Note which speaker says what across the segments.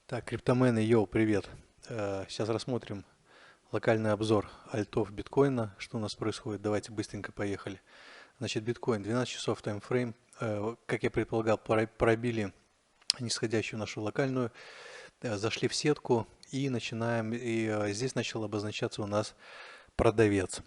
Speaker 1: Так, криптомены, йоу, привет. Сейчас рассмотрим локальный обзор альтов биткоина, что у нас происходит. Давайте быстренько поехали. Значит, биткоин, 12 часов таймфрейм. Как я предполагал, пробили нисходящую нашу локальную, зашли в сетку и начинаем. И здесь начал обозначаться у нас продавец.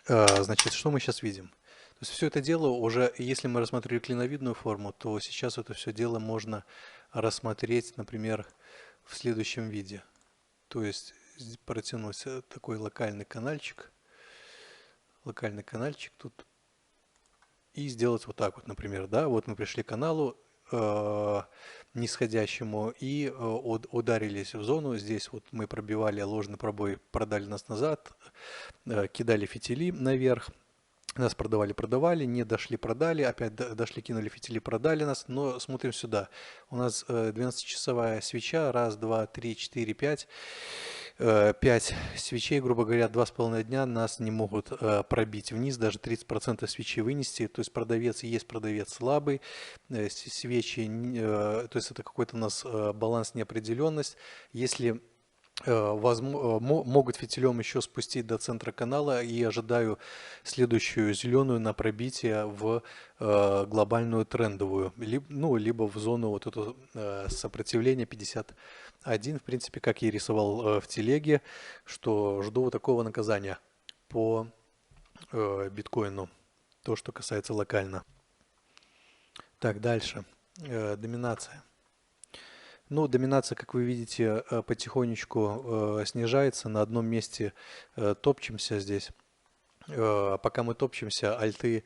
Speaker 1: Значит, что мы сейчас видим? То есть все это дело уже, если мы рассмотрели клиновидную форму, то сейчас это все дело можно рассмотреть, например, в следующем виде. То есть протянуть такой локальный канальчик тут и сделать вот так вот, например, да, вот мы пришли к каналу нисходящему и ударились в зону. Здесь вот мы пробивали ложный пробой, продали нас назад, кидали фитили наверх. Нас продавали, не дошли, продали, опять дошли, кинули фитили, продали нас, но смотрим сюда. У нас 12-часовая свеча, раз, два, три, четыре, пять. 5 свечей, грубо говоря, 2,5 дня нас не могут пробить вниз, даже 30% свечи вынести. То есть продавец есть продавец слабый, свечи, то есть это какой-то у нас баланс, неопределенность. Если могут фитилем еще спустить до центра канала, и ожидаю следующую зеленую на пробитие в глобальную трендовую, либо в зону вот эту сопротивления 51, в принципе, как я рисовал в телеге, что жду вот такого наказания по биткоину, то, что касается локально. Так, дальше. Доминация. Ну, доминация, как вы видите, потихонечку снижается. На одном месте топчемся здесь. Пока мы топчемся, альты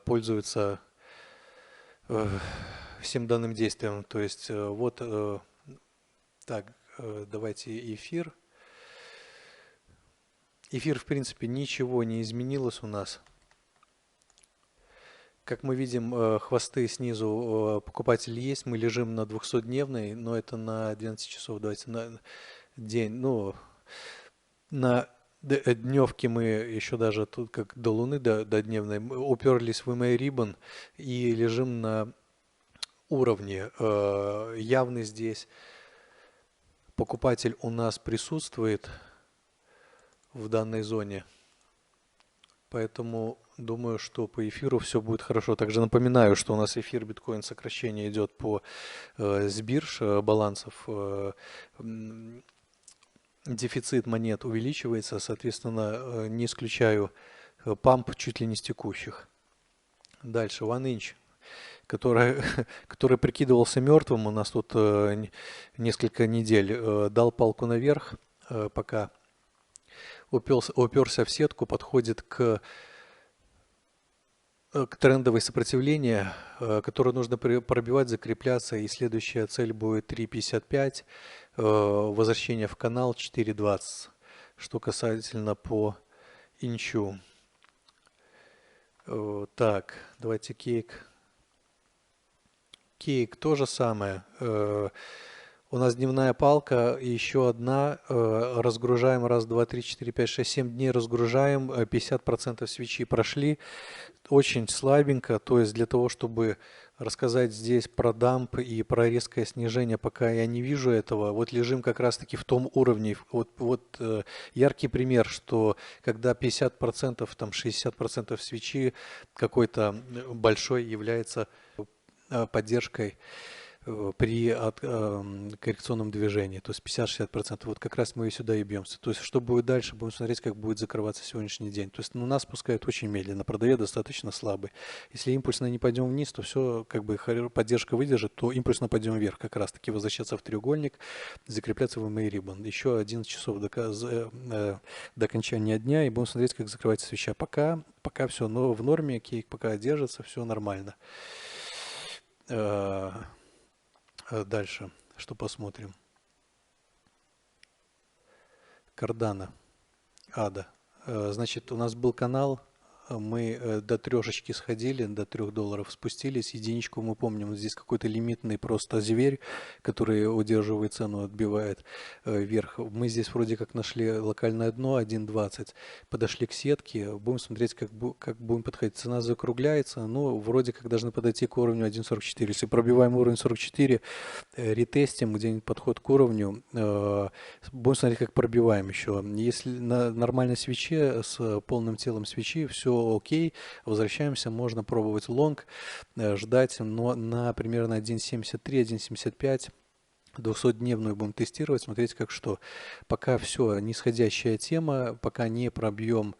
Speaker 1: пользуются всем данным действием. То есть вот так, давайте эфир. Эфир, в принципе, ничего не изменилось у нас. Как мы видим, хвосты снизу покупатель есть, мы лежим на 200-дневной, но это на 12 часов, давайте на день, ну, на дневке мы еще даже тут как до луны, до дневной, мы уперлись в EMA Ribbon и лежим на уровне. Явный здесь покупатель у нас присутствует в данной зоне. Поэтому думаю, что по эфиру все будет хорошо. Также напоминаю, что у нас эфир биткоин сокращение идет с бирж балансов. Дефицит монет увеличивается, соответственно, не исключаю памп чуть ли не с текущих. Дальше, OneInch, который прикидывался мертвым у нас тут несколько недель, дал палку наверх, пока уперся в сетку, подходит к трендовой сопротивлению, которое нужно пробивать, закрепляться, и следующая цель будет 3.55, возвращение в канал 4.20. Что касательно по инчу. Так, давайте кейк. Кейк то же самое. У нас дневная палка, и еще одна, разгружаем, раз, два, три, четыре, пять, шесть, 7 дней разгружаем, 50% свечи прошли, очень слабенько, то есть для того, чтобы рассказать здесь про дамп и про резкое снижение, пока я не вижу этого, вот лежим как раз таки в том уровне, вот яркий пример, что когда 50%, там 60% свечи какой-то большой является поддержкой при коррекционном движении, то есть 50-60%, вот как раз мы и сюда и бьемся. То есть что будет дальше, будем смотреть, как будет закрываться сегодняшний день. То есть нас пускают очень медленно, продавец достаточно слабый. Если импульсно не пойдем вниз, то все, как бы поддержка выдержит, то импульсно пойдем вверх, как раз таки возвращаться в треугольник, закрепляться в EMA Ribbon. Еще 11 часов до окончания дня, и будем смотреть, как закрывается свеча. Пока все в норме, кейк пока держится, все нормально. Дальше, что посмотрим? Кардано, Ада. Значит, у нас был канал мы до трешечки сходили, до $3 спустились. Единичку мы помним, здесь какой-то лимитный просто зверь, который удерживает цену, отбивает вверх. Мы здесь вроде как нашли локальное дно 1.20, подошли к сетке, будем смотреть, как будем подходить. Цена закругляется, ну, вроде как должны подойти к уровню 1.44. Если пробиваем уровень 44, ретестим где-нибудь подход к уровню, будем смотреть, как пробиваем еще. Если на нормальной свече с полным телом свечи все окей, возвращаемся, можно пробовать лонг, ждать, но на примерно 1.73, 1.75 200-дневную будем тестировать, смотреть как что. Пока все, нисходящая тема, пока не пробьем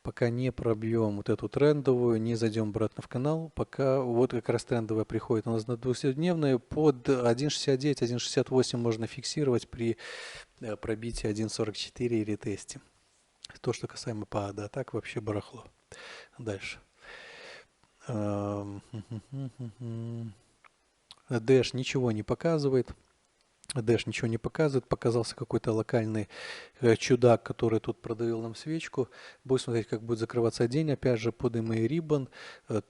Speaker 1: вот эту трендовую, не зайдем обратно в канал, пока вот как раз трендовая приходит у нас на 200-дневную, под 1.69, 1.68 можно фиксировать при пробитии 1.44 и ретесте. То, что касаемо ПАДа, а так вообще барахло. Дальше. Dash ничего не показывает. Dash ничего не показывает. Показался какой-то локальный чудак, который тут продавил нам свечку. Будем смотреть, как будет закрываться день. Опять же, под EMA Ribbon.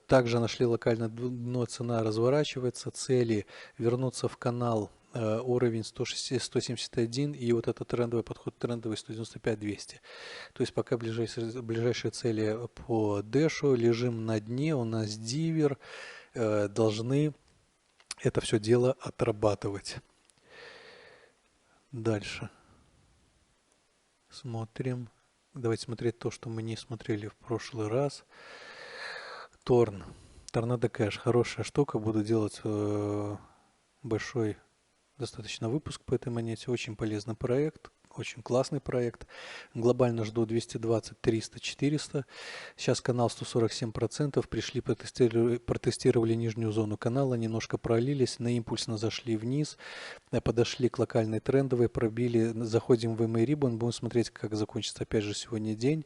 Speaker 1: Также нашли локальное дно, цена разворачивается. Цели вернуться в канал, уровень 171 и вот этот трендовый подход, трендовый 195-200. То есть пока ближайшие цели по Dash, лежим на дне, у нас дивер, должны это все дело отрабатывать. Дальше. Смотрим. Давайте смотреть то, что мы не смотрели в прошлый раз. Торн. Торнадо Кэш. Хорошая штука. Буду делать большой достаточно выпуск по этой монете. Очень полезный проект. Очень классный проект. Глобально жду 220, 300, 400. Сейчас канал 147%. Пришли, протестировали нижнюю зону канала, немножко пролились, на импульсно зашли вниз, подошли к локальной трендовой, пробили, заходим в EMA Ribbon, будем смотреть, как закончится опять же сегодня день.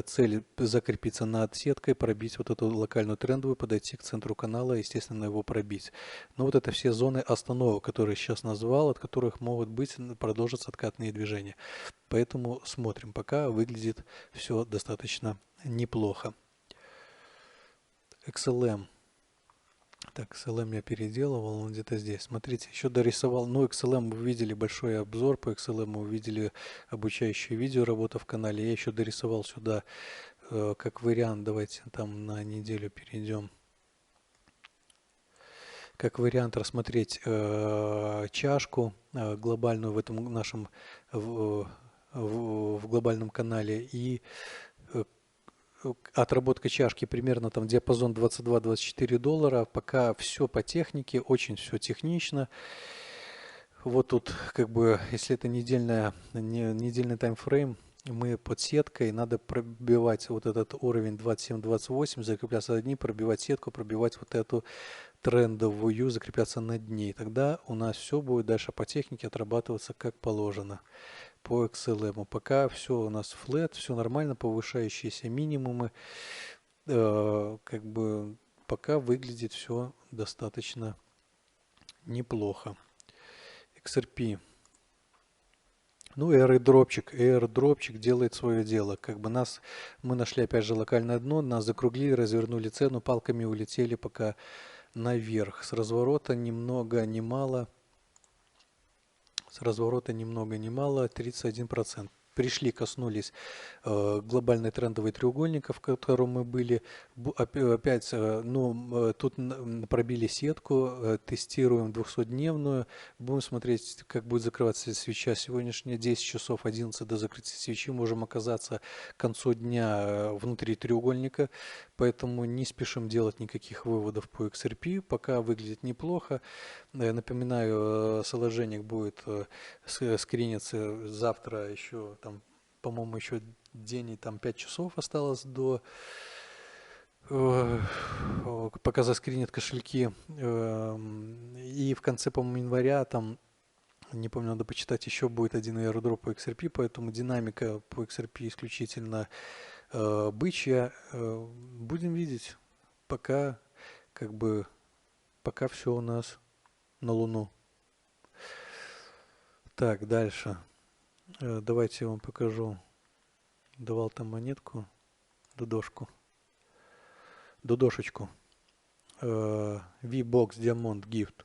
Speaker 1: Цель закрепиться над сеткой, пробить вот эту локальную трендовую, подойти к центру канала, естественно, его пробить. Но вот это все зоны остановок, которые сейчас назвал, от которых могут быть продолжиться откатные движения. Поэтому смотрим, пока выглядит все достаточно неплохо. XLM. Так, XLM я переделывал, он где-то здесь. Смотрите, еще дорисовал. Ну, XLM вы видели большой обзор по XLM, вы видели обучающее видео, работа в канале. Я еще дорисовал сюда как вариант. Давайте там на неделю перейдем. Как вариант рассмотреть чашку глобальную в этом нашем в глобальном канале и отработка чашки примерно там диапазон $22-24. Пока все по технике, очень все технично. Вот тут как бы, если это недельный таймфрейм, мы под сеткой, надо пробивать вот этот уровень 27-28, закрепляться на дни, пробивать сетку, пробивать вот эту трендовую, закрепляться на дни. Тогда у нас все будет дальше по технике отрабатываться как положено по XLM. Пока все у нас флэт, все нормально, повышающиеся минимумы. Как бы пока выглядит все достаточно неплохо. XRP. Ну, airdropчик делает свое дело. Как бы мы нашли опять же локальное дно, нас закруглили, развернули цену, палками улетели пока наверх. С разворота ни много ни мало 31%. Пришли, коснулись глобальной трендовой треугольника, в котором мы были. Опять, тут пробили сетку, тестируем 200-дневную. Будем смотреть, как будет закрываться свеча сегодняшняя. 10 часов 11 до закрытия свечи. Можем оказаться к концу дня внутри треугольника. Поэтому не спешим делать никаких выводов по XRP. Пока выглядит неплохо. Напоминаю, Соложенник будет скриниться завтра еще, там, по-моему, еще день и там 5 часов осталось до пока заскринят кошельки. И в конце, по-моему, января, там, не помню, надо почитать, еще будет один airdrop по XRP, поэтому динамика по XRP исключительно бычья. Будем видеть. Пока все у нас на Луну. Так, дальше. Давайте я вам покажу. Давал там монетку, дудошку. додошечку. V-Box Diamond Gift.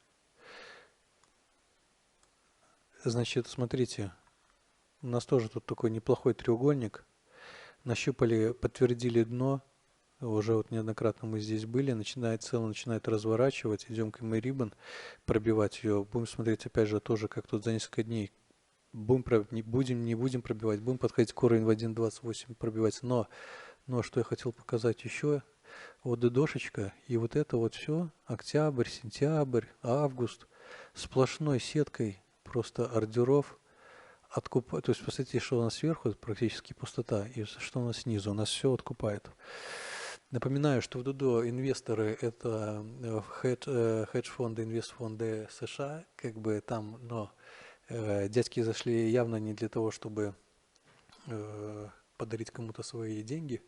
Speaker 1: Значит, смотрите, у нас тоже тут такой неплохой треугольник. Нащупали, подтвердили дно. Уже вот неоднократно мы здесь были. Целый начинает разворачивать. Идем к Ribbon, пробивать ее. Будем смотреть, опять же, тоже, как тут за несколько дней. Не будем пробивать. Будем подходить к уровню в 1.28 пробивать. Но что я хотел показать еще. Вот дошечка. И вот это вот все. Октябрь, сентябрь, август. Сплошной сеткой просто ордеров. То есть, посмотрите, что у нас сверху, это практически пустота. И что у нас снизу. У нас все откупает. Напоминаю, что в Дудо инвесторы это хедж-фонды, инвестфонды США, как бы там, но дядьки зашли явно не для того, чтобы подарить кому-то свои деньги,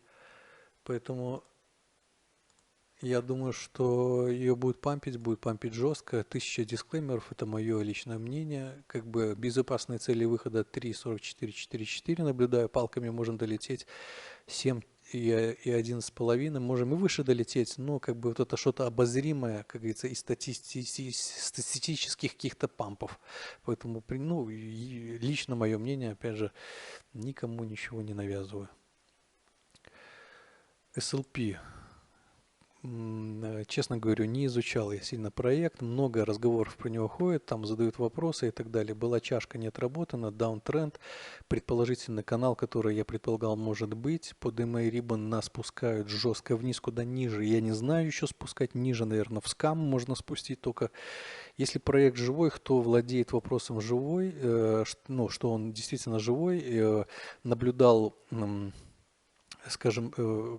Speaker 1: поэтому я думаю, что ее будет пампить жестко. 1000 дисклеймеров, это мое личное мнение. Как бы безопасные цели выхода 3.4444 наблюдаю, палками можно долететь 7 и 11,5, можем и выше долететь, но как бы вот это что-то обозримое, как говорится, из статистических каких-то пампов. Поэтому, лично мое мнение, опять же, никому ничего не навязываю. SLP. Честно говорю, не изучал я сильно проект, много разговоров про него ходит, там задают вопросы и так далее. Была чашка не отработана, даунтренд, предположительно канал, который я предполагал может быть, под MA Ribbon нас спускают жестко вниз, куда ниже, я не знаю еще спускать ниже, наверное, в скам можно спустить только. Если проект живой, кто владеет вопросом живой, что он действительно живой, наблюдал... скажем,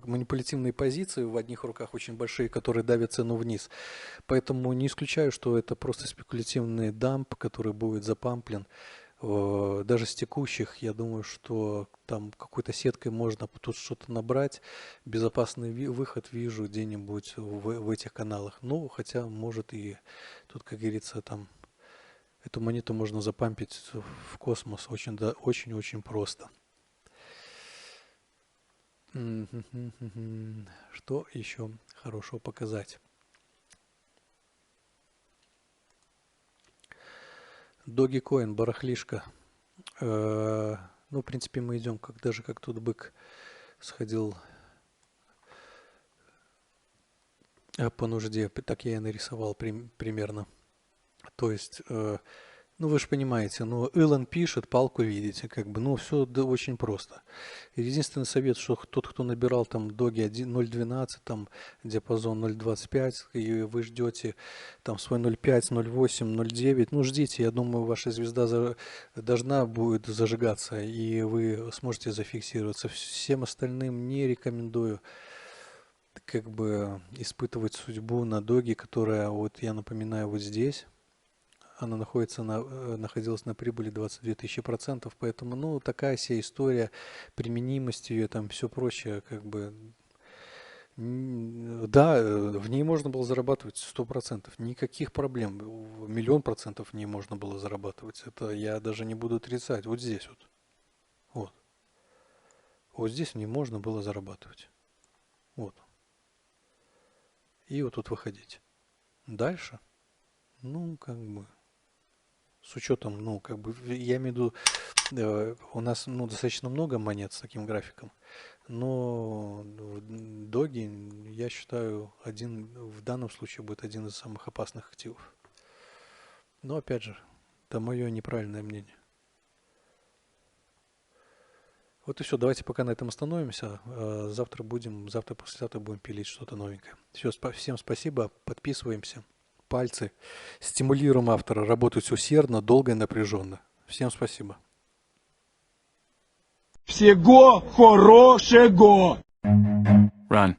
Speaker 1: манипулятивные позиции в одних руках очень большие, которые давят цену вниз. Поэтому не исключаю, что это просто спекулятивный дамп, который будет запамплен. Даже с текущих, я думаю, что там какой-то сеткой можно тут что-то набрать. Безопасный выход вижу где-нибудь в этих каналах. Ну, хотя, может и тут, как говорится, там эту монету можно запампить в космос очень-очень просто. Что еще хорошего показать? Dogecoin, барахлишка. В принципе, мы идем, даже как тут бык сходил по нужде. Так я и нарисовал примерно. То есть... вы же понимаете, Илон пишет, палку видите, все очень просто. Единственный совет, что тот, кто набирал там доги 0.12, там диапазон 0.25, и вы ждете там свой 0.5, 0.8, 0.9, ждите, я думаю, ваша звезда должна будет зажигаться, и вы сможете зафиксироваться. Всем остальным не рекомендую испытывать судьбу на доге, которая, вот я напоминаю, вот здесь. Она находилась на прибыли 22 тысячи %, поэтому, такая себе история, применимость ее, там все прочее, да, в ней можно было зарабатывать 100%, никаких проблем, 1000000% в ней можно было зарабатывать, это я даже не буду отрицать, вот здесь вот здесь в ней можно было зарабатывать, и вот тут выходить. Дальше, с учетом, я имею в виду, у нас, достаточно много монет с таким графиком, но доги, я считаю, в данном случае будет один из самых опасных активов. Но, опять же, это мое неправильное мнение. Вот и все, давайте пока на этом остановимся. Завтра, послезавтра будем пилить что-то новенькое. Все, всем спасибо, подписываемся. Пальцы. Стимулируем автора работать усердно, долго и напряженно. Всем спасибо.
Speaker 2: Всего хорошего!
Speaker 3: Run.